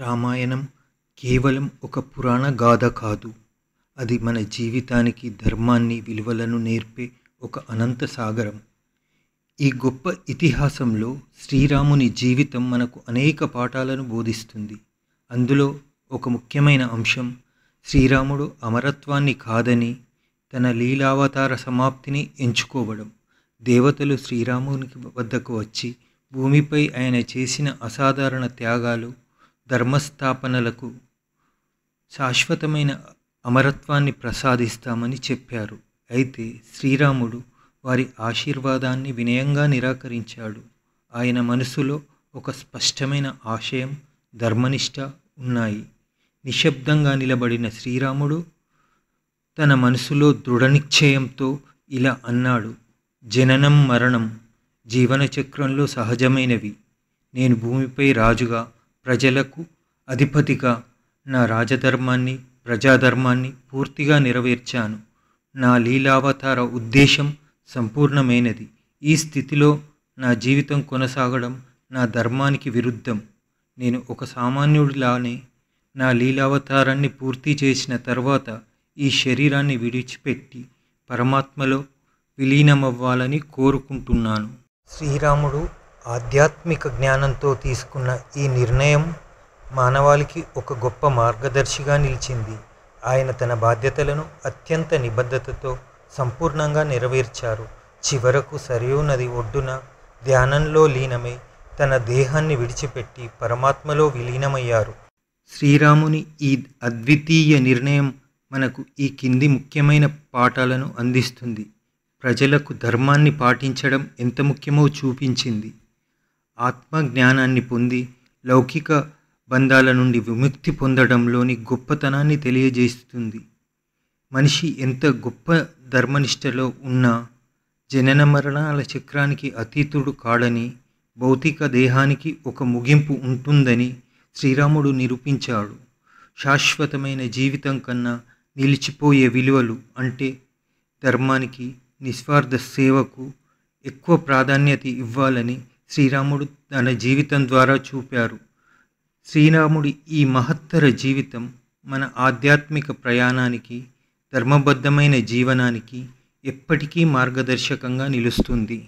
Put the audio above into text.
రామాయణం కేవలం ఒక పురాణ గాథ కాదు. అది మన జీవితానికి ధర్మాన్ని, విలువలను నేర్పే ఒక అనంత సాగరం. ఈ గొప్ప ఇతిహాసంలో శ్రీరాముని జీవితం మనకు అనేక పాఠాలను బోధిస్తుంది. అందులో ఒక ముఖ్యమైన అంశం శ్రీరాముడు అమరత్వాన్ని కాదని తన లీలావతార సమాప్తిని ఎంచుకోవడం. దేవతలు శ్రీరాముని వద్దకు వచ్చి భూమిపై ఆయన చేసిన అసాధారణ త్యాగాలు, ధర్మస్థాపనలకు శాశ్వతమైన అమరత్వాన్ని ప్రసాదిస్తామని చెప్పారు. అయితే శ్రీరాముడు వారి ఆశీర్వాదాన్ని వినయంగా నిరాకరించాడు. ఆయన మనసులో ఒక స్పష్టమైన ఆశయం, ధర్మనిష్ట ఉన్నాయి. నిశ్శబ్దంగా నిలబడిన శ్రీరాముడు తన మనసులో దృఢనిశ్చయంతో ఇలా అన్నాడు: జననం మరణం జీవన చక్రంలో సహజమైనవి. నేను భూమిపై రాజుగా, ప్రజలకు అధిపతిగా నా రాజధర్మాన్ని, ప్రజాధర్మాన్ని పూర్తిగా నెరవేర్చాను. నా లీలావతార ఉద్దేశం సంపూర్ణమైనది. ఈ స్థితిలో నా జీవితం కొనసాగడం నా ధర్మానికి విరుద్ధం. నేను ఒక సామాన్యుడిలానే నా లీలావతారాన్ని పూర్తి చేసిన తర్వాత ఈ శరీరాన్ని విడిచిపెట్టి పరమాత్మలో విలీనమవ్వాలని కోరుకుంటున్నాను. శ్రీరాముడు ఆధ్యాత్మిక జ్ఞానంతో తీసుకున్న ఈ నిర్ణయం మానవాళికి ఒక గొప్ప మార్గదర్శిగా నిలిచింది. ఆయన తన బాధ్యతలను అత్యంత నిబద్ధతతో సంపూర్ణంగా నెరవేర్చారు. చివరకు సరియు నది ఒడ్డున ధ్యానంలో లీనమై తన దేహాన్ని విడిచిపెట్టి పరమాత్మలో విలీనమయ్యారు. శ్రీరాముని ఈ అద్వితీయ నిర్ణయం మనకు ఈ కింది ముఖ్యమైన పాఠాలను అందిస్తుంది. ప్రజలకు ధర్మాన్ని పాటించడం ఎంత ముఖ్యమో చూపించింది. ఆత్మజ్ఞానాన్ని పొంది లౌకిక బంధాల నుండి విముక్తి పొందడంలోని గొప్పతనాన్ని తెలియజేస్తుంది. మనిషి ఎంత గొప్ప ధర్మనిష్టలో ఉన్నా జనన మరణాల చక్రానికి అతీతుడు కాడని, భౌతిక దేహానికి ఒక ముగింపు ఉంటుందని శ్రీరాముడు నిరూపించాడు. శాశ్వతమైన జీవితం కన్నా నిలిచిపోయే విలువలు అంటే ధర్మానికి, నిస్వార్థ సేవకు ఎక్కువ ప్రాధాన్యత ఇవ్వాలని శ్రీరాముడు తన జీవితం ద్వారా చూపారు. శ్రీరాముడి ఈ మహత్తర జీవితం మన ఆధ్యాత్మిక ప్రయాణానికి, ధర్మబద్ధమైన జీవనానికి ఎప్పటికీ మార్గదర్శకంగా నిలుస్తుంది.